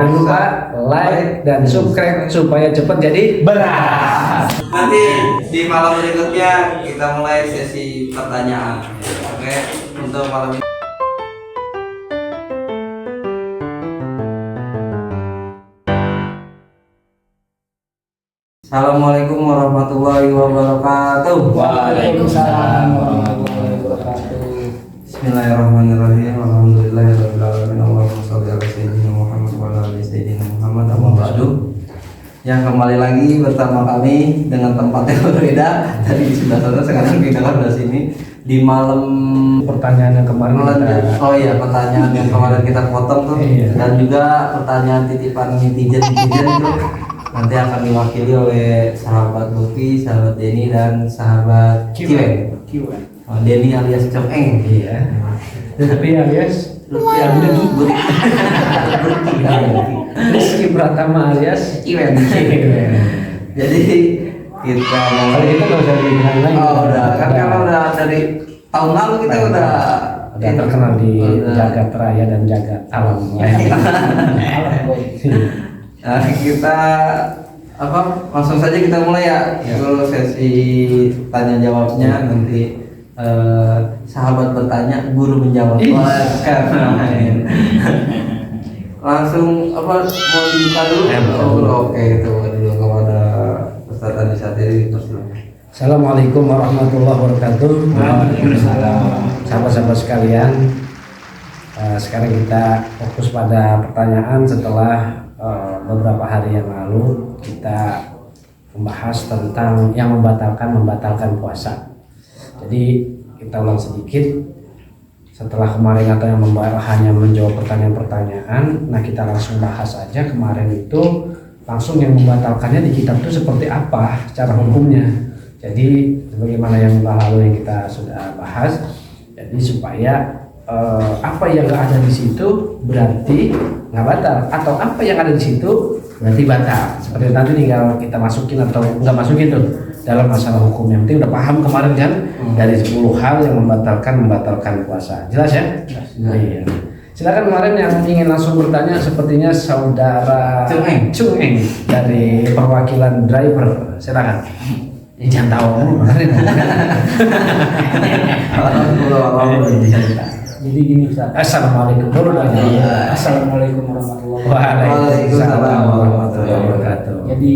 Jangan lupa like dan subscribe supaya cepat jadi beras. Nanti di malam berikutnya kita mulai sesi pertanyaan. Oke, untuk malam ini. Assalamualaikum warahmatullahi wabarakatuh. Waalaikumsalam warahmatullahi wabarakatuh. Bismillahirrahmanirrahim. Alhamdulillahirabbil alamin. Allahumma shalli ala sayyidina Muhammad wa ala ali sayyidina Muhammad. Amma ba'du. Yang kembali lagi bersama kami dengan tempat yang berbeda. Tadi di sebelah sana, sekarang di dalam sini di malam Pertanyaan yang kemarin Oh iya, pertanyaan yang kemarin kita potong tuh. Iya. Dan juga pertanyaan titipan netizen tuh nanti akan diwakili oleh sahabat Luffy, sahabat Denny, dan sahabat Kiweng. Oh, Denny alias Cemeng. Iya. Tapi alias Rizky Pratama alias Kiweng. Jadi kita kalau kita nggak usah dibilang lagi. Oh udah, kan kalau udah dari tahun lalu kita udah terkenal di jagat raya dan jagat alam. Nah, kita langsung saja kita mulai ya. Dulu sesi tanya jawabnya, nanti sahabat bertanya, guru menjawab. Langsung mau dibuka dulu? Oke, itu dulu kepada Ustaz Andi Satiri. Assalamualaikum warahmatullahi wabarakatuh. Sahabat-sahabat sekalian, sekarang kita fokus pada pertanyaan setelah beberapa hari yang lalu kita membahas tentang yang membatalkan puasa. Jadi kita ulang sedikit setelah kemarin atau yang hanya menjawab pertanyaan-pertanyaan. Nah, kita langsung bahas aja kemarin itu langsung yang membatalkannya di kitab itu seperti apa secara hukumnya. Jadi sebagaimana yang lalu yang kita sudah bahas. Jadi supaya apa yang nggak ada di situ berarti nggak batal, atau apa yang ada di situ berarti batal. Seperti nanti tinggal kita masukin atau nggak masukin tuh dalam masalah hukum. Yang penting udah paham kemarin kan dari 10 hal yang membatalkan puasa. Jelas ya? Iya. Silakan kemarin yang ingin langsung bertanya, sepertinya saudara Cungeng dari perwakilan driver. Silakan. Jangan tahu. Jadi gini Ustaz. Assalamualaikum warahmatullahi wabarakatuh. Assalamualaikum warahmatullahi Waalaikumsalam warahmatullahi wabarakatuh. Jadi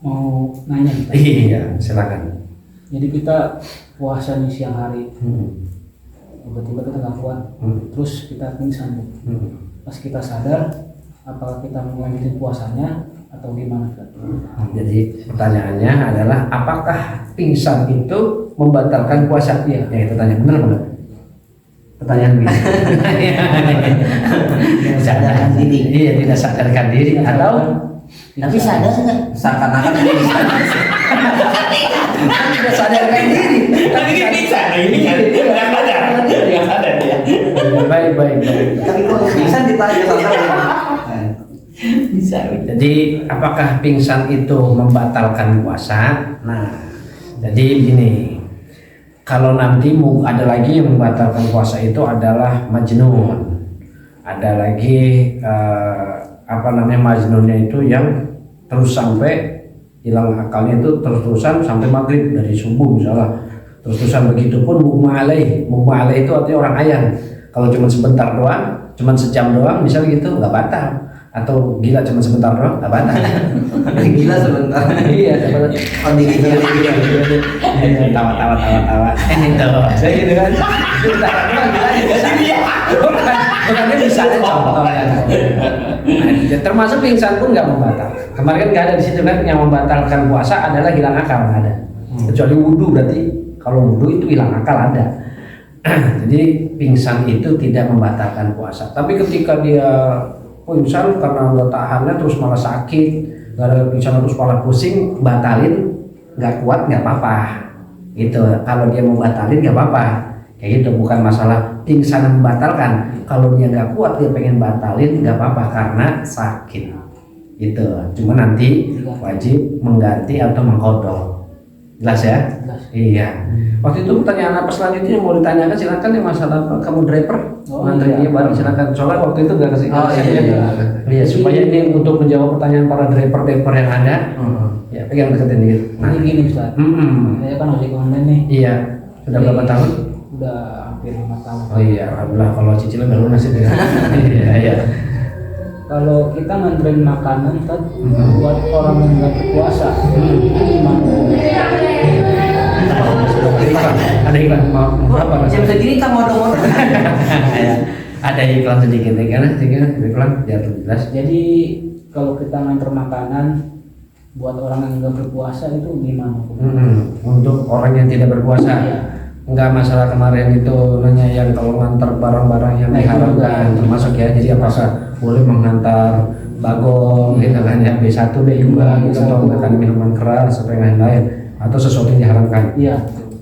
mau nanya kita. Iya, silakan. Jadi kita puasa nih siang hari. Tiba-tiba kita nggak kuat. Terus kita pingsan. Pas kita sadar, apakah kita mau lanjutin puasanya atau gimana? Jadi pertanyaannya adalah apakah pingsan itu membatalkan puasa? Iya. Ya, itu tanya benar enggak? Pertanyaan begini. Tidak sadarkan diri. Iya, tidak sadarkan diri atau tapi sadar nggak? Seakan-akan tidak sadarkan diri. Tapi ini bisa, ini kan nggak sadar, nggak sadar ya. Baik. Tapi kok bisa ditanya Bisa. Jadi apakah pingsan itu membatalkan puasa? Nah, jadi begini. Kalau nanti ada lagi yang membatalkan puasa itu adalah majnun. Ada lagi majnunnya itu yang terus sampai hilang akalnya itu terus-terusan sampai maghrib dari subuh misalnya. Terus-terusan begitu pun mu'alai itu artinya orang ayan. Kalau cuma sebentar doang, cuma sejam doang misalnya gitu nggak batal. Atau gila cuma sebentar doang nggak batal. gila sebentar. Iya, tawa. Itu, saya gitu kan. Bukannya bisa ada contohnya. Termasuk pingsan pun nggak membatal. Kemarin kan nggak ada di situ kan, yang membatalkan puasa adalah hilang akal, nggak ada. Kecuali wudhu, berarti kalau wudhu itu hilang akal ada. Jadi pingsan itu tidak membatalkan puasa. Tapi ketika dia pingsan karena nggak tahannya terus malah sakit, gara-gara pingsan terus malah pusing, batalin nggak kuat nggak apa-apa gitu. Kalau dia mau batalin nggak apa-apa kayak gitu, bukan masalah pingsan membatalkan. Kalau dia nggak kuat dia pengen batalin nggak apa-apa karena sakit gitu. Cuma nanti wajib mengganti atau mengkodok Jelas ya? Jelas. Iya. Waktu itu pertanyaan apa selanjutnya yang mau ditanyakan silakan ya, masalah apa? Kamu driver? Ngantri dia bareng silakan. Soalnya waktu itu nggak kasih. Oh, iya. Iya, supaya ini untuk menjawab pertanyaan para driver yang ada. Ya, pegang deketin dikit. Ini gini Ustaz, saya kan ojek online nih. Iya. Sudah berapa tahun? Udah hampir 5 tahun. Oh iya, alhamdulillah kalau cicilan baru nasib ya. Iya, iya. Kalau kita nganterin makanan Ustaz, buat orang yang nggak berpuasa, gimana? Ada iklan mau apa? Jam segini kamu ada motor. Ada iklan sedikit ya kan? Iklan biar lebih jelas. Jadi kalau kita nganter makanan buat orang yang nggak berpuasa itu gimana? Untuk orang yang tidak berpuasa. Iya. Enggak masalah kemarin itu nanya yang kalau ngantar barang-barang yang diharamkan termasuk ya, jadi apakah boleh menghantar bagong gitu kan ya, B1 B2 gitu, atau menggunakan minuman keras atau yang lain atau sesuatu yang diharamkan. Iya.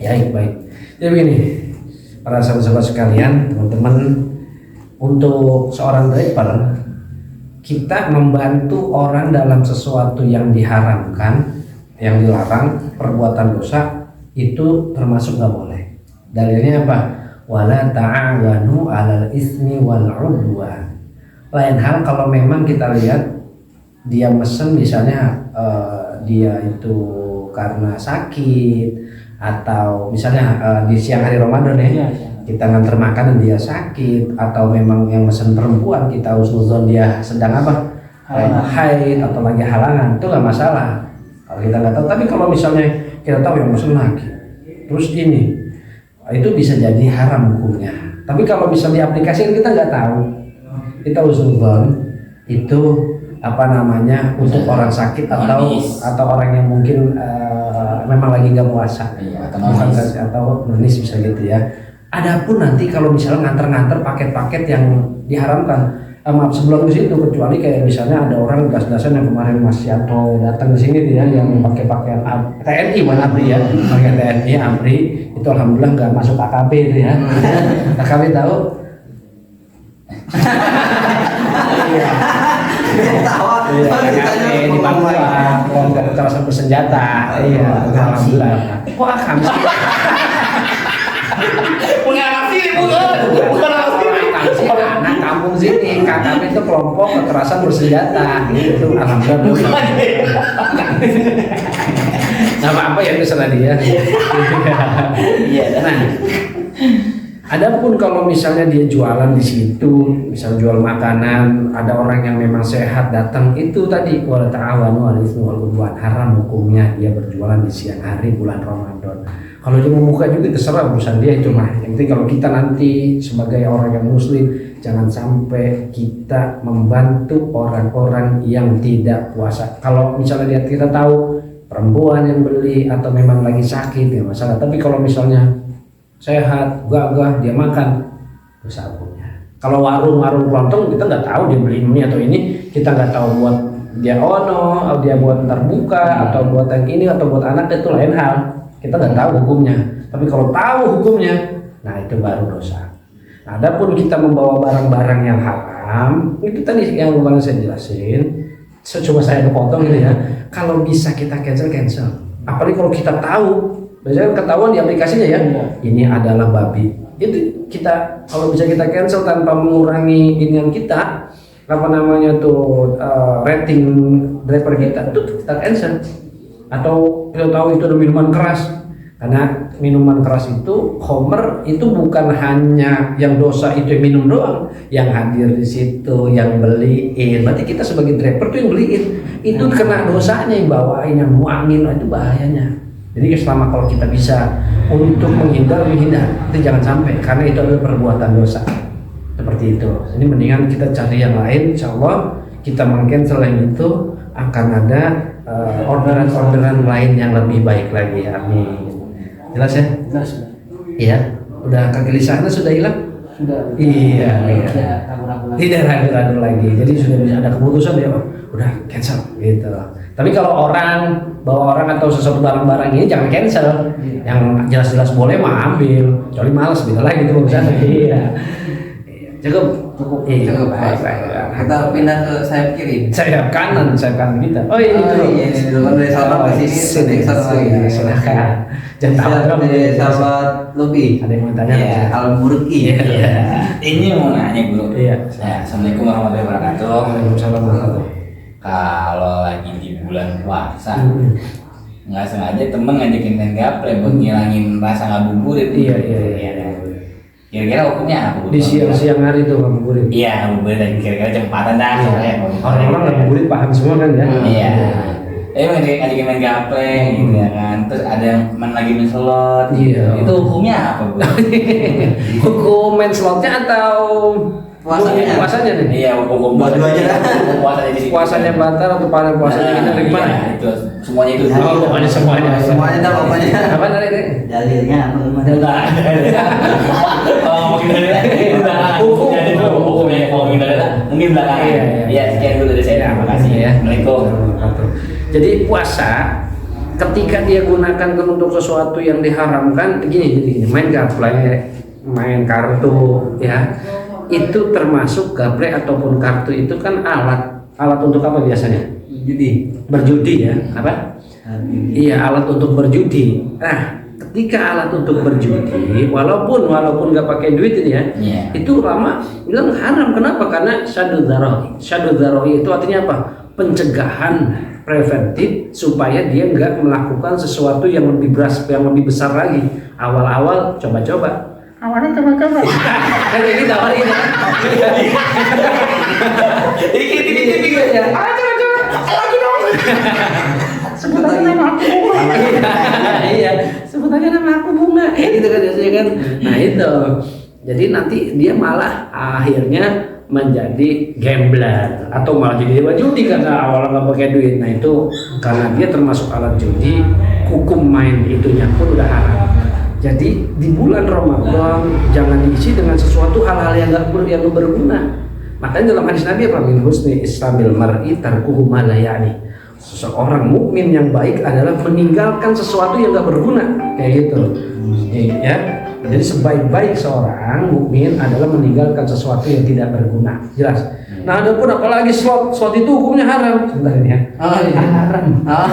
Ya baik. Jadi begini, para sahabat-sahabat sekalian, teman-teman, untuk seorang driver kita membantu orang dalam sesuatu yang diharamkan, yang dilarang, perbuatan dosa itu termasuk nggak boleh. Dalilnya apa? Wala ta'awanu 'alal ismi wal 'udwan. Lain hal kalau memang kita lihat dia mesen misalnya dia itu karena sakit atau misalnya di siang hari Ramadan ya, Iya. kita nganter makanan dia sakit atau memang yang mesen perempuan kita husnuzon dia sedang apa? Haid atau lagi halangan, itu nggak masalah kalau kita nggak tahu. Tapi kalau misalnya kita tahu yang mesen lagi terus ini, itu bisa jadi haram hukumnya. Tapi kalau bisa diaplikasikan kita nggak tahu, kita husnuzon itu apa namanya untuk orang sakit atau orang yang mungkin memang lagi nggak puasa, atau nulis bisa gitu ya. Adapun nanti kalau misalnya nganter-nganter paket-paket yang diharamkan, maaf sebelum ke situ, kecuali kayak misalnya ada orang gas-gasan yang kemarin Mas Yanto datang ke sini dia yang pakai pakaian TNI bukan ABRI ya, pakai TNI ABRI itu alhamdulillah nggak masuk AKP itu ya. AKP tahu? Iya. Iya, AKP di Papua, kelompok kekerasan bersenjata. Iya, alhamdulillah. Kok AKP? Bukan anak sini, bukan anak sini. Anak kampung sini, KKP itu kelompok kekerasan bersenjata. Itu alhamdulillah. Nah, apa ya terserah dia. Iya. Nah, adapun kalau misalnya dia jualan di situ, misal jual makanan, ada orang yang memang sehat datang, itu tadi wala ta'awanu 'alal itsmi wal 'udwan, haram hukumnya dia berjualan di siang hari bulan Ramadan. Kalau dia mau buka juga terserah urusan dia itu mah. Yang penting kalau kita nanti sebagai orang yang muslim jangan sampai kita membantu orang-orang yang tidak puasa. Kalau misalnya kita tahu perempuan yang beli atau memang lagi sakit ya masalah. Tapi kalau misalnya sehat, gagah dia makan, dosa hukumnya. Kalau warung-warung kelontong kita nggak tahu dia beli ini atau ini, kita nggak tahu buat dia ono, atau dia buat ntar buka atau buat yang ini atau buat anak, itu lain hal. Kita nggak tahu hukumnya, tapi kalau tahu hukumnya, nah itu baru dosa. Nah, adapun kita membawa barang-barang yang haram, itu tadi yang kemarin saya jelasin, coba saya kepotong gitu ya. Kalau bisa kita cancel. Apalagi kalau kita tahu, biasanya ketahuan di aplikasinya ya, ini adalah babi. Itu kita kalau bisa kita cancel tanpa mengurangi inian kita, apa namanya tuh rating driver kita, itu kita cancel. Atau kita tahu itu ada minuman keras, karena minuman keras itu khamr itu bukan hanya yang dosa itu yang minum doang, yang hadir di situ, yang beliin. Berarti kita sebagai driver tuh yang beliin, itu kena dosanya, yang bawain, yang nuangin, itu bahayanya. Jadi selama kalau kita bisa untuk menghindar, itu jangan sampai, karena itu adalah perbuatan dosa. Seperti itu. Jadi mendingan kita cari yang lain, insya Allah kita meng-cancel yang itu, akan ada orderan-orderan lain yang lebih baik lagi. Amin. Jelas ya? Jelas. Iya. Udah kegelisahannya sudah hilang? Sudah. Iya. Ragu-ragu lagi. Tidak ragu-ragu lagi. Jadi sudah bisa ada keputusan ya, udah cancel gitu. Tapi kalau orang bawa orang atau sesuatu barang-barang ini jangan cancel. Yang jelas-jelas boleh mah ambil. Kecuali malas beda lagi itu urusan. Iya. Cukup. cukup. Iya, Cukup baik. Kita pindah ke sayap kiri. Sayap kanan kita. Oh ini dulu. Iya, ini dulu kan dari sana ke sini, ke sana lagi. Silakan. Jangan tahu Siap, dong. dari sahabat Lupi. Ada yang mau tanya? Iya, Al-Burki. Iya. Ini mau nanya guru. Iya. Assalamualaikum warahmatullahi wabarakatuh. Waalaikumsalam warahmatullahi Kalau lagi di bulan puasa, nggak sengaja temen ngajakin main gaple buat ngilangin rasa ngabuburit. Iya. Kira-kira hukumnya apa? Di siang-siang hari itu ngabuburit. Iya, ngabuburit dan kira-kira jam 4-an dah. Iya. Orang-orang ngabuburit paham semua kan ya? Iya. Ngajakin main gaple gitu ya kan. Terus ada yang lagi main slot. Iya. Itu hukumnya apa, Bu? Hukum main slotnya atau Puasanya? Puasanya nih? Iya, hukum Dua-duanya dah. Puasanya di situ. Puasanya batal atau panen puasanya kita dari mana? Iya, itu semuanya itu. Oh, pokoknya semuanya. Semuanya dah pokoknya. Apa tadi? Dalilnya apa gimana? Oh, mungkin dari Hukum. jadi dulu hukumnya mungkin dari mungkin belakangan. Iya. Iya, sekian dulu dari saya. Terima kasih. Ya. Assalamualaikum. Jadi puasa ketika dia gunakan untuk sesuatu yang diharamkan gini, main gaple, main kartu ya. Itu termasuk gaple ataupun kartu itu kan alat untuk apa biasanya? Berjudi ya, apa? Iya, alat untuk berjudi. Nah, ketika alat untuk berjudi, walaupun nggak pakai duit ini ya, Iya. itu ulama bilang haram. Kenapa? Karena syadud dzarari itu artinya apa? Pencegahan preventif supaya dia nggak melakukan sesuatu yang lebih besar lagi. Awal-awal coba-coba. Awalnya coba-coba. Kan ini tawarin ya. Dikit-dikit ya. Coba-coba. Lagi dong. Sebut aja nama aku Bunga. Iya, sebut aja nama aku Bunga. Gitu kan biasanya kan. Nah itu. Jadi nanti dia malah akhirnya menjadi gambler atau malah jadi dewa judi karena awalnya nggak pakai duit. Nah itu karena dia termasuk alat judi, hukum main itunya pun udah haram. Jadi di bulan Ramadan jangan diisi dengan sesuatu hal-hal yang nggak berguna. Makanya dalam hadis Nabi apa? Min husni islamil mar'i tarkuhu ma la ya'ni. Seseorang mukmin yang baik adalah meninggalkan sesuatu yang nggak berguna, kayak gitu. Ya. Jadi sebaik-baik seorang mukmin adalah meninggalkan sesuatu yang tidak berguna. Jelas. Nah, adapun apalagi slot itu hukumnya haram. Sebentar ini ya. Oh, iya. Haram.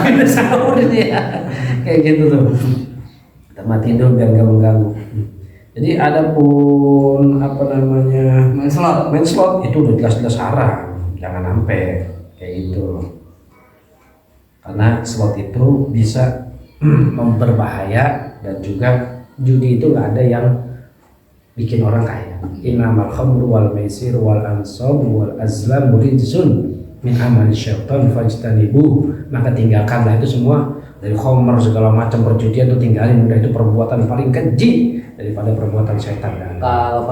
Kita sahur ini ya. Kayak gitu tuh. Kita matiin dulu biar nggak mengganggu. Jadi adapun apa namanya main slot itu udah jelas-jelas haram. Jangan sampai kayak gitu. Karena slot itu bisa berbahaya dan juga judi itu nggak ada yang bikin orang kaya. Innamal khamru wal maisir wal ansab wal azlam rijsun min amali syaitan fajtanibu. Maka tinggalkanlah itu semua, dari khamr segala macam perjudian itu tinggalin, udah itu perbuatan paling keji daripada perbuatan setan. Kalau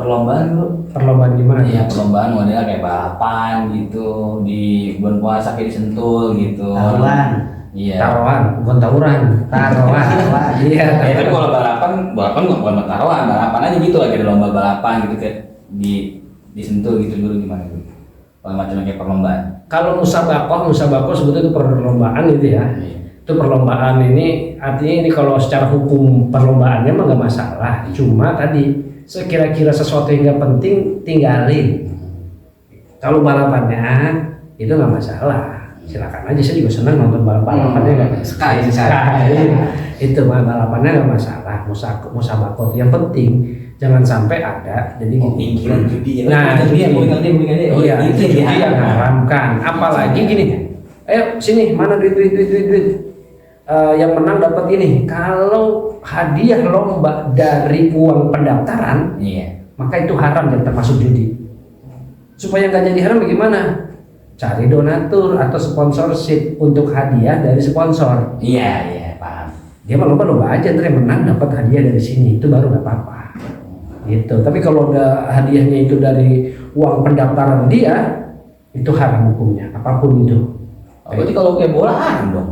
Perlombaan gimana? Iya, perlombaan modelnya kayak balapan gitu di bulan puasa kayak disentul gitu. Taruhan. Iya. Taruhan, bukan tawuran. Taruhan. Iya. Ya, tapi kalau balapan bukan taruhan, balapan aja gitu lagi ada lomba balapan gitu kayak disentul gitu dulu gimana gitu. Kalau macam kayak perlombaan. Kalau musabakoh sebetulnya itu perlombaan gitu ya. Iya. Itu perlombaan ini artinya ini kalau secara hukum perlombaannya mah nggak masalah. Cuma tadi sekira-kira sesuatu yang nggak penting tinggalin. Kalau balapannya itu nggak masalah. Silakan aja, saya juga senang nonton balapannya nggak Sekali. itu mah balapannya nggak masalah. Musabakoh yang penting jangan sampai ada jadi Pikiran judi ya. Nah, Judi ya, iya, itu judi yang haramkan. Apalagi gini, ayo sini, mana duit. Yang menang dapat ini. Kalau hadiah lomba dari uang pendaftaran, Iya. maka itu haram dan termasuk judi. Supaya nggak jadi haram bagaimana? Cari donatur atau sponsorship untuk hadiah dari sponsor. Iya, paham. Dia mah lomba aja, ntar yang menang dapat hadiah dari sini, itu baru nggak apa-apa. Gitu. Tapi kalau udah hadiahnya itu dari uang pendaftaran dia, itu haram hukumnya, apapun itu. Berarti kalau kayak bola haram dong.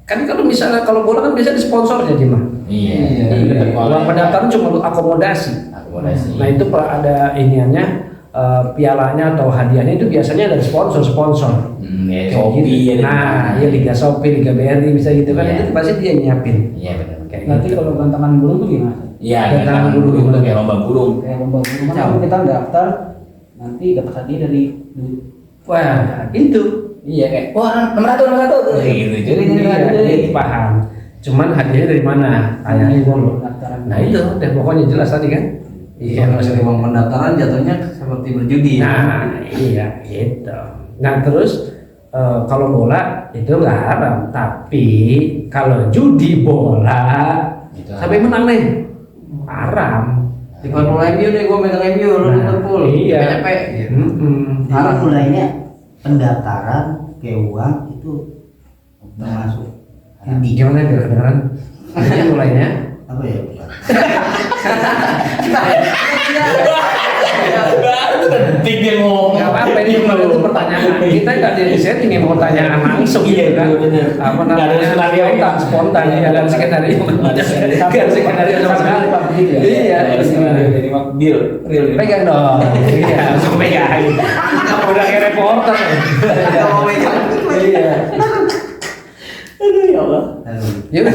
Kan kalau misalnya kalau bola kan biasa disponsor jadi mah. Iya. Uang pendaftaran cuma akomodasi. Nah itu ada iniannya, pialanya atau hadiahnya itu biasanya dari sponsor. Ya, Kayak Shopee gitu. ya. Nah, ya Liga Shopee, Liga BRI bisa gitu kan, Iya. itu pasti dia nyiapin. Iya benar. Kayak Nanti gitu. kalau gantangan burung tuh gimana? Iya, Gantangan gantangan burung burung gimana? kayak lomba burung. Kayak lomba burung kan kita daftar, nanti dapat hadiah dari duit. Wah, itu. Iya kayak wah 600 gitu. Jadi Iya, paham. Cuman hadiahnya dari mana? Tanyanya dulu. Pendaftaran. Nah itu, udah pokoknya jelas tadi kan. Iya, masih uang pendaftaran jatuhnya seperti berjudi. Nah, iya gitu. Nah terus kalau bola itu nggak haram, tapi kalau judi bola Gitu. sampai menang nih haram. Di Formula MU nih gue megang MU lu Nah, Liverpool. iya. Capek. Jadi mulainya pendaftaran ke uang itu termasuk judi. Gimana biar kedengeran? Jadi mulainya Apa ya? Bukan. Baru penting dia ngomong. nggak apa-apa ini kalau itu pertanyaan kita nggak di setting ini mau pertanyaan langsung Iya, gitu kan. bener. Apa Nggak ada namanya? skenario. Spontan ya dan skenario. Kan skenario sama sekali Pak begitu ya. Iya. Jadi mah deal real. Pegang dong. Iya, langsung pegang. Kamu udah kayak reporter. Enggak mau megang. Iya. Aduh ya Allah. Lalu, Ya udah.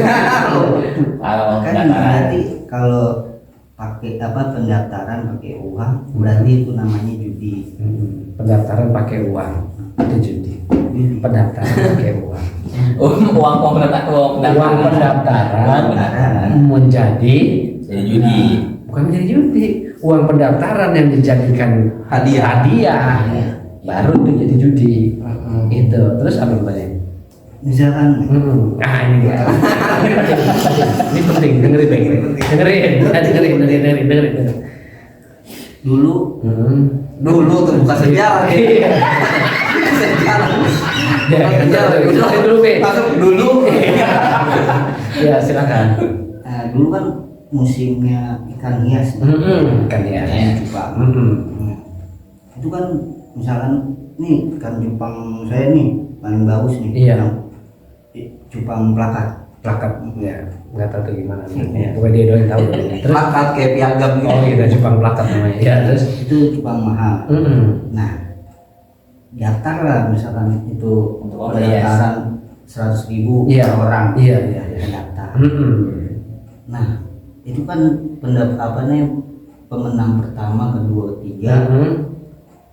Kalau kan pendaftaran. berarti kalau pakai apa pendaftaran pakai uang berarti itu namanya judi. Pendaftaran pakai uang itu judi. Pendaftaran pakai uang. Uang pendaftaran. Uang pendaftaran Pendaftaran. menjadi Jadi judi. bukan menjadi judi. Uang pendaftaran yang dijadikan Hadiah. baru itu jadi judi. Itu. Terus apa namanya? Misalkan Nah ini dia. Ini penting, dengerin. dulu Dulu tuh bukan sejarah. Iya. Ya, dulu, Be. Masuk dulu. Ya, silakan. dulu kan musimnya ikan hias Kan ya. Jepang. Nah, itu kan misalkan nih ikan Jepang saya nih paling bagus nih Iya. yang Jepang plakat. Plakat ya, nggak tahu tuh gimana. Ya, pokoknya dia doang yang tahu. Terus Plakat kayak piagam gitu. oh gitu, Jepang plakat namanya. Ya, terus Itu Jepang mahal. Nah, daftar lah misalkan itu Untuk order, pendaftaran 100.000 Iya. per orang. Iya. Pendaftar. Nah, itu kan pemenang pertama, kedua, ketiga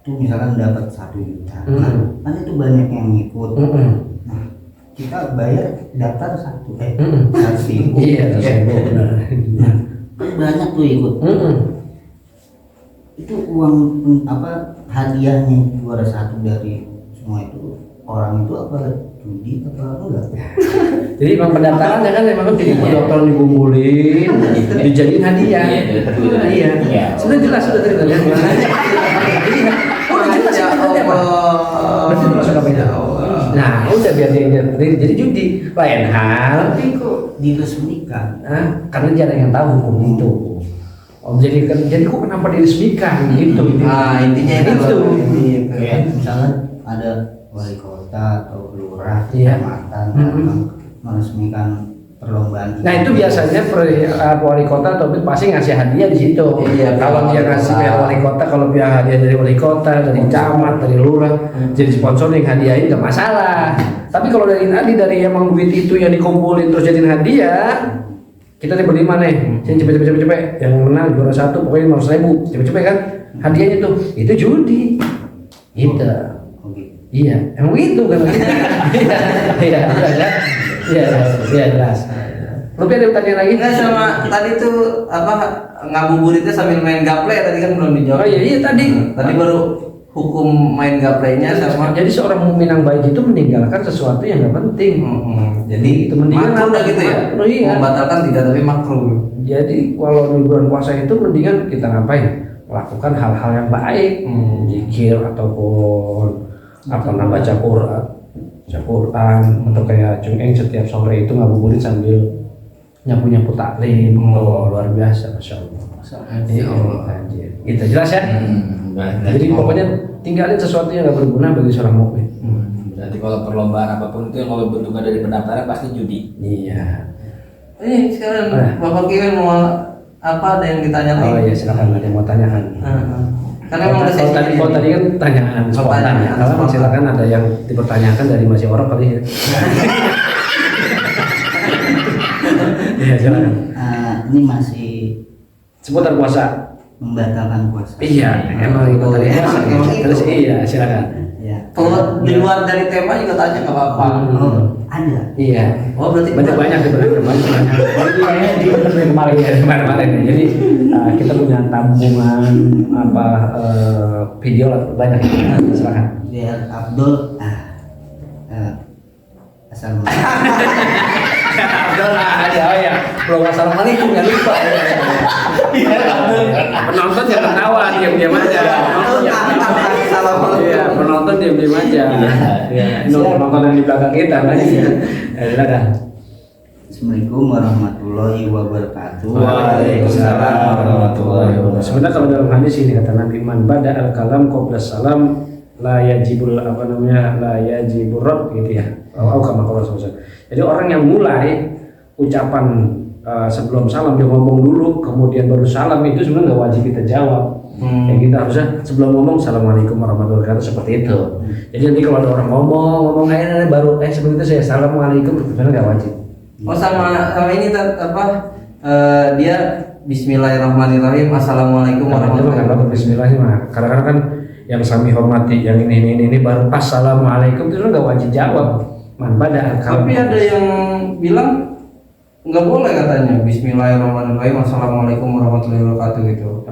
itu misalkan dapat 1 juta. Nah, kan itu banyak yang ngikut. Nah, kita bayar daftar 100.000. Iya, benar. Nah, kan banyak tuh ikut. Itu uang hadiahnya juara 1 dari semua itu orang itu apa judi apa enggak? Jadi emang pendaftarannya kan memang jadi pendaftaran dikumpulin, dijadiin hadiah. Iya, jadi satu itu. Iya. Iya. Sudah jelas sudah tadi kan. Iya. Udah jelas Ya sebenarnya, Pak. Allah. Berarti termasuk apa itu? Nah, udah biar dia jadi judi. Lain hal, Tapi kok diresmikan? karena jarang yang tahu hukum itu. Oh, jadi kok kenapa diresmikan gitu? Nah, intinya itu. Kayak misalnya ada wali kota atau lurah, Iya. kecamatan datang meresmikan perlombaan. Nah itu biasanya wali kota atau pasti ngasih hadiah di situ. Iya, Kalau dia wali ngasih kota. kayak wali kota, kalau dia hadiah dari wali kota, dari camat, dari lurah, jadi sponsor yang hadiahin nggak masalah. Tapi kalau dari emang duit itu yang dikumpulin terus jadiin hadiah, kita nih berlima nih, sini cepet, yang menang juara 1 pokoknya 500.000, cepet kan hadiahnya tuh, itu judi, gitu. Oh, gitu. Iya, emang gitu kan? Iya, jelas. Lu ada pertanyaan lagi? Enggak sama tadi tuh apa ngabuburitnya sambil main gaple tadi kan belum dijawab. Oh iya tadi. Tadi baru hukum main gaplenya sama. Jadi seorang mukmin yang baik itu meninggalkan sesuatu yang nggak penting. Jadi Itu mendingan makruh apa? dah gitu ya. Oh, iya. Membatalkan tidak tapi makruh. Jadi kalau di bulan puasa itu mendingan kita ngapain? Melakukan hal-hal yang baik, zikir ataupun baca Quran, atau kayak Cung Eng setiap sore itu ngabuburit sambil nyapu taklim. Oh, luar biasa, masya Allah. Iya, anjir. Gitu jelas ya. Jadi pokoknya tinggalin sesuatu yang nggak berguna bagi seorang mukmin. Berarti kalau perlombaan apapun itu yang kalau bentuknya dari pendaftaran pasti judi. Iya. Sekarang Bapak Kiwin mau apa ada yang ditanya lagi? Oh iya silakan ada yang mau tanyakan. Karena memang ada Kalau sesi tadi kan tanyaan spontan ya. Pertanyaan Kalau spontan. silakan ada yang dipertanyakan dari masih orang kali ya. Iya silakan. Ini masih Seputar puasa. membatalkan puasa. Iya, emang itu tadi. Emang itu. Terus iya, silakan. Ya. Kalau di luar dari tema juga tanya nggak apa-apa. Oh, ada. Iya. Oh berarti Banyak sebenarnya banyak. Kayaknya di kemarin ya. Kemarin ya. Jadi kita punya tabungan video lah banyak. Silakan. Biar Abdul assalamualaikum. Abdul aja, oh ya. Belum assalamualaikum ya lupa. Penonton jangan ketawa, diam-diam aja. Iya, penonton diam-diam aja. Iya, ini penonton yang di belakang kita tadi. Silakan. Assalamualaikum warahmatullahi wabarakatuh. Waalaikumsalam warahmatullahi wabarakatuh. Sebenarnya kalau dalam hadis ini kata Nabi, man bada al kalam qabla salam la yajibul la yajibur rad gitu ya. Au kama qala sallallahu. Jadi orang yang mulai ucapan sebelum salam dia ngomong dulu kemudian baru salam itu sebenarnya nggak wajib kita jawab. Ya kita harusnya sebelum ngomong assalamualaikum warahmatullahi wabarakatuh seperti itu. Jadi nanti kalau ada orang ngomong baru sebelum itu saya assalamualaikum sebenarnya nggak wajib. Oh sama ini dia Bismillahirrahmanirrahim. Assalamualaikum warahmatullahi wabarakatuh. Bismillahirrahmanirrahim. Kadang-kadang kan yang kami hormati yang ini baru assalamualaikum itu nggak wajib jawab. Man pada Tapi ada yang bilang nggak boleh katanya Bismillahirrahmanirrahim. Assalamualaikum warahmatullahi wabarakatuh gitu.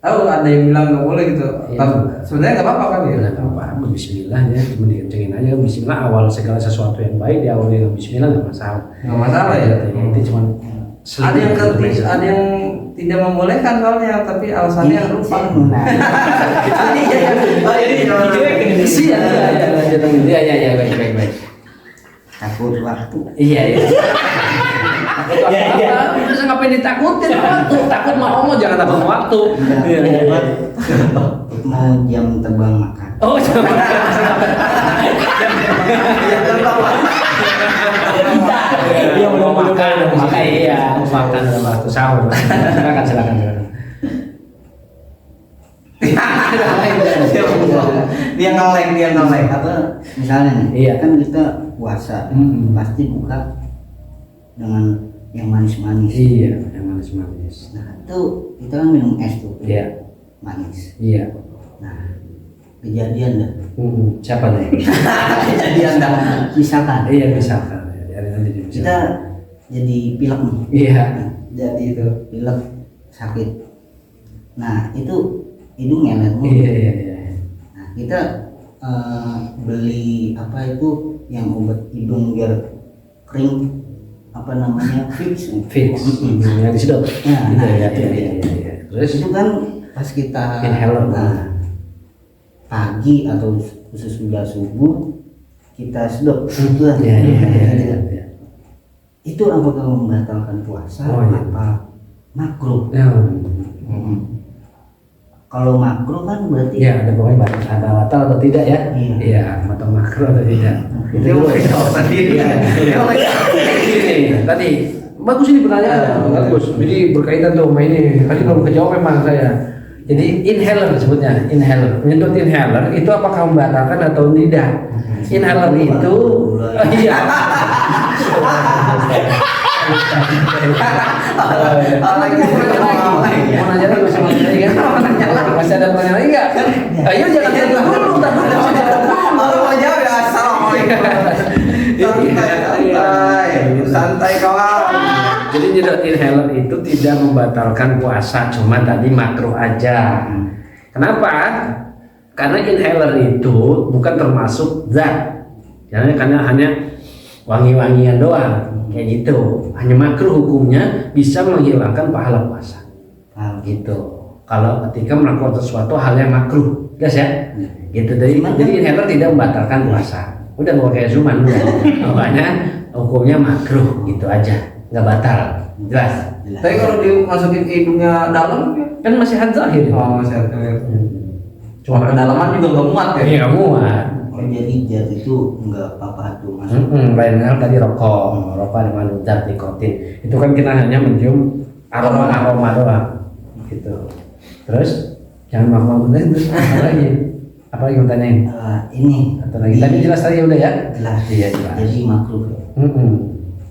Tahu ada yang bilang nggak boleh gitu. Iya. Sebenarnya nggak apa-apa kan ya? Nggak apa-apa, Bismillah ya, cuma dikencengin aja. Bismillah awal segala sesuatu yang baik diawali dengan Bismillah nggak masalah. Nggak masalah ya. Itu cuma Ada yang ada yang tidak membolehkan soalnya, tapi alasannya yang lupa. Iya, baik. Takut waktu. Iya. Bisa ngapain ditakutin waktu? Takut mau ngomong jangan takut waktu. Mau jam terbang makan. Oh, Iya belum makan, iya makan dalam waktu sahur. Silakan. Dia ngeleng Apa misalnya nih? Iya. Kan kita puasa, pasti buka dengan yang manis-manis. Iya, yang manis-manis. Nah itu kita kan minum es tuh. Iya. Manis. Iya. Nah kejadian dah. Siapa nih? Kejadian dah. Misalkan. Iya misalkan. Kita jadi pilek nih. Iya. Jadi itu Pilek sakit. Nah itu hidung ngelet mulu. Iya. Nah kita beli apa itu yang obat hidung biar kering, apa namanya, fix. Yang disedot. Nah, Iya. Terus itu kan pas kita Inhaler. pagi atau khusus sudah subuh kita sedot. Iya. Itu apakah membatalkan puasa? Oh, iya. Apa makruh? Kalau makruh kan berarti Ya, ada pokoknya ada batal atau tidak ya? Iya. Iya, atau makruh atau tidak. Itu Dia dulu. mau jawab sendiri. Ini tadi bagus ini pertanyaan, bagus. Jadi berkaitan tuh sama ini. Tadi belum kejawab memang saya. Jadi inhaler disebutnya, inhaler. Menyedot inhaler itu apakah membatalkan atau tidak? Inhaler itu iya. Mau nanya lagi masih mau nanya kan? Masih ada pertanyaan lagi nggak? Ayo jangan tanya dulu, Kalau mau jawab ya assalamualaikum. Santai kawan. Jadi nyedot inhaler itu tidak membatalkan puasa, cuma tadi makruh aja. Kenapa? Karena inhaler itu bukan termasuk zat. Karena hanya wangi-wangian doang, kayak gitu. Hanya makruh hukumnya, bisa menghilangkan pahala puasa. Gitu. Kalau ketika melakukan sesuatu hal yang makruh, guys ya. Gitu. Jadi inhaler tidak membatalkan puasa. Udah nggak kayak Zuman, makanya hukumnya makruh gitu aja, nggak batal, jelas. Tapi kalau dimasukin ke hidungnya dalam Kan masih had zahir. oh saya Cuma kedalaman juga nggak muat ya. Iya nggak muat. Oh, jadi zat itu enggak apa-apa tuh masuk. Lain hal tadi rokok dengan zat nikotin. Itu kan kita hanya mencium aroma doang, gitu. Terus jangan mabuk terus apa lagi? Apa lagi mau tanyain? Ini Atau lagi? Tadi jelas tadi udah ya? jelas. Iya jelas. Jadi makruh. Mm-mm.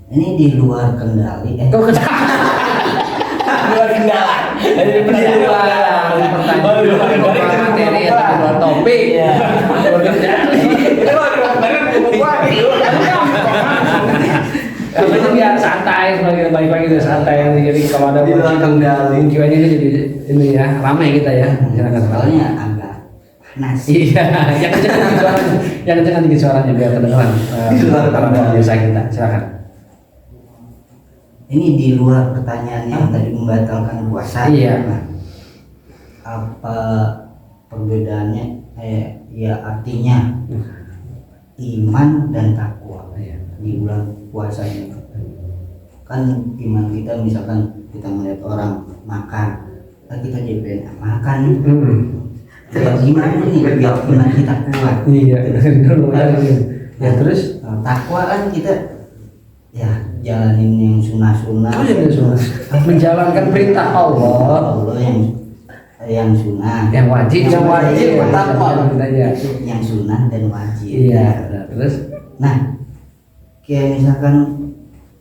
Ini di luar kendali. Kok luar kendala. Jadi Di luar pertanyaan, di luar materi atau di luar topik. Iya. Luar kendali. Itu luar kemarin gua gitu. Itu biar santai, semakin baik lagi udah santai. Jadi kalau ada Di luar kendali. Q&A ini jadi ini ya ramai kita ya. Silakan. Soalnya agak panas. Iya, yang kencang tinggi suaranya, yang kencang tinggi suaranya biar kedengeran. Di luar kendali. Biasa kita, silakan. Ini di luar pertanyaan yang tadi membatalkan puasa. Iya. Nah, apa perbedaannya? Ya artinya iman dan takwa Iya. di bulan puasa ini. Kan iman kita misalkan kita melihat orang makan, kita jadi pengen makan. Ya, gimana nih biar iman kita kuat? Iya, dulu ya terus. Takwa kan kita ya jalanin yang sunnah-sunnah. Oh ya sunnah. Menjalankan perintah Allah. Allah yang sunnah, Yang wajib, Yang wajib, bertakwa. yang sunnah dan wajib. Iya, terus. Nah, kayak misalkan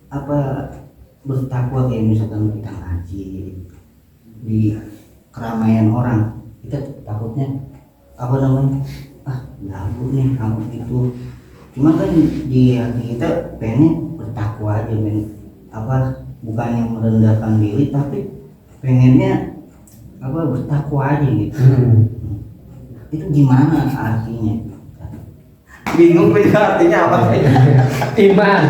apa bertakwa kayak misalkan kita ngaji di keramaian orang, kita takutnya apa namanya? Ganggu nih, ganggu gitu. Cuma kan di hati kita pengen bertakwa aja, bukannya merendahkan diri, tapi pengennya bertakwa aja gitu. Itu gimana artinya? Bingung gue juga artinya apa sih? Iman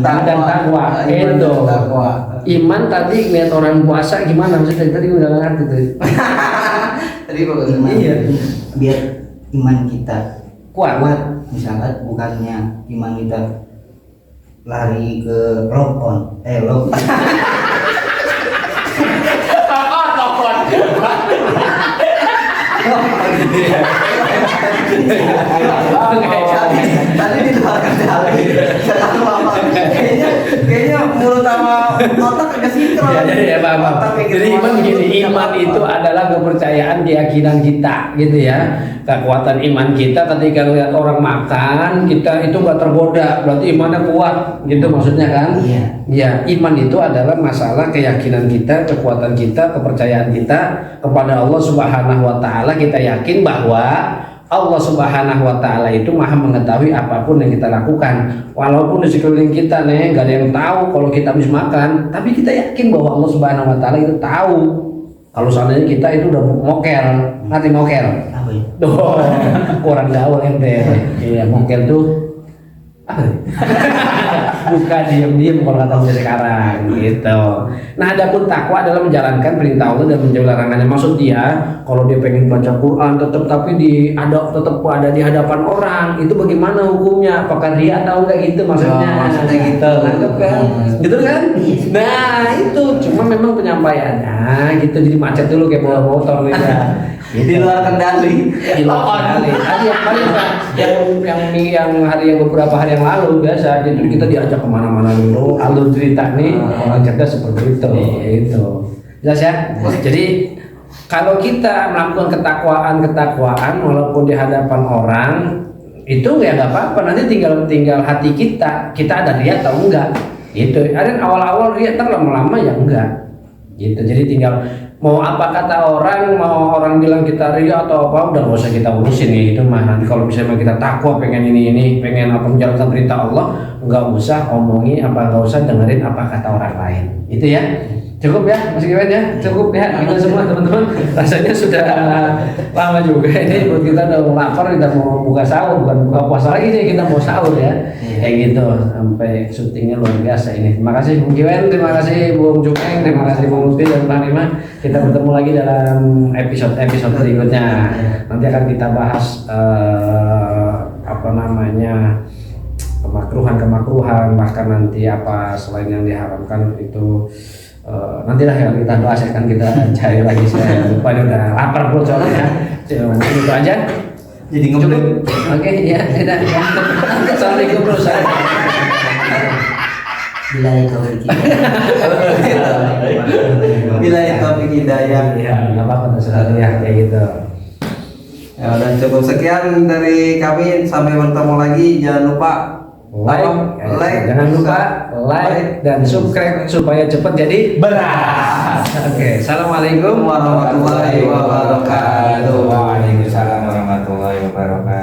dan takwa. Itu. Takwa. Iman tadi lihat orang puasa gimana maksudnya tadi udah nggak ngerti tuh. Tadi kok Iman, Iya. biar iman kita Kuat. misalkan bukannya iman kita lari ke lock on. Tadi di luar kendali. Sekarang apa? Kayaknya mulut sama otak agak sinkron. Ya, jadi ya paham. Otak mikir Jadi iman kemana, begini, mulutnya iman apa. itu adalah kepercayaan keyakinan kita, gitu ya. Kekuatan iman kita ketika lihat orang makan, kita itu nggak tergoda, berarti imannya kuat, gitu maksudnya kan? Iya. Ya, iman itu adalah masalah keyakinan kita, kekuatan kita, kepercayaan kita kepada Allah Subhanahu wa taala. Kita yakin bahwa Allah Subhanahu wa taala itu Maha mengetahui apapun yang kita lakukan. Walaupun di sekeliling kita nih nggak ada yang tahu kalau kita habis makan, tapi kita yakin bahwa Allah Subhanahu wa taala itu tahu. Kalau seandainya kita itu udah mokel, ngerti mokel? Apa ya? Duh, kurang gaul ente. Iya, mokel tuh apa nih? Buka diem-diem kalau kata saya sekarang gitu. Nah, adapun takwa adalah menjalankan perintah Allah dan menjauhi larangannya. Maksud dia, kalau dia pengen baca Quran tetap tetap ada di hadapan orang, itu bagaimana hukumnya? Apakah ria atau enggak gitu maksudnya? Oh, maksudnya gitu. Nangkep kan? Gitu kan? Nah, itu cuma memang penyampaiannya gitu, jadi macet dulu kayak bawa motor nih ya. Di luar kendali. Di luar kendali. Tadi yang paling yang hari yang beberapa hari yang lalu biasa jadi kita diajak kemana-mana dulu alur cerita nih orang cerdas seperti itu itu jelas ya. Jadi kalau kita melakukan ketakwaan walaupun di hadapan orang itu ya nggak apa-apa, nanti tinggal hati kita ada ria atau enggak gitu. Ada awal-awal ria, ntar lama-lama ya enggak gitu. Jadi tinggal mau apa kata orang, mau orang bilang kita ria atau apa, udah nggak usah kita urusin ya itu mah. Nanti kalau misalnya kita takwa pengen ini pengen apa menjalankan perintah Allah, nggak usah omongi apa, nggak usah dengerin apa kata orang lain. Itu ya. Cukup ya, Mas Kiwen ya, cukup ya kita semua teman-teman. Rasanya sudah lama juga ini, buat kita udah lapar, kita mau buka sahur, bukan buka puasa lagi nih, kita mau sahur ya. Kayak gitu, sampai syutingnya luar biasa ini. Terima kasih Bung Kiwen, terima kasih Bung Jukeng, terima kasih Bung Lutfi dan Bang Rima. Kita bertemu lagi dalam episode berikutnya. Nanti akan kita bahas kemakruhan, bahkan nanti apa selain yang diharamkan itu. Nantilah yang kita bahas akan kita cari lagi. Saya lupa udah lapar perut soalnya. Itu aja. Jadi ngeblank. Oke, ya tidak. Assalamualaikum Ustaz. Bila itu Bila itu topik hidayah. Ya, nggak apa-apa Ustaz ya kayak gitu. Ya, dan cukup sekian dari kami, sampai bertemu lagi. Jangan lupa Jangan lupa like dan subscribe supaya cepat jadi beras. Oke, assalamualaikum warahmatullahi wabarakatuh. Waalaikumsalam warahmatullahi wabarakatuh.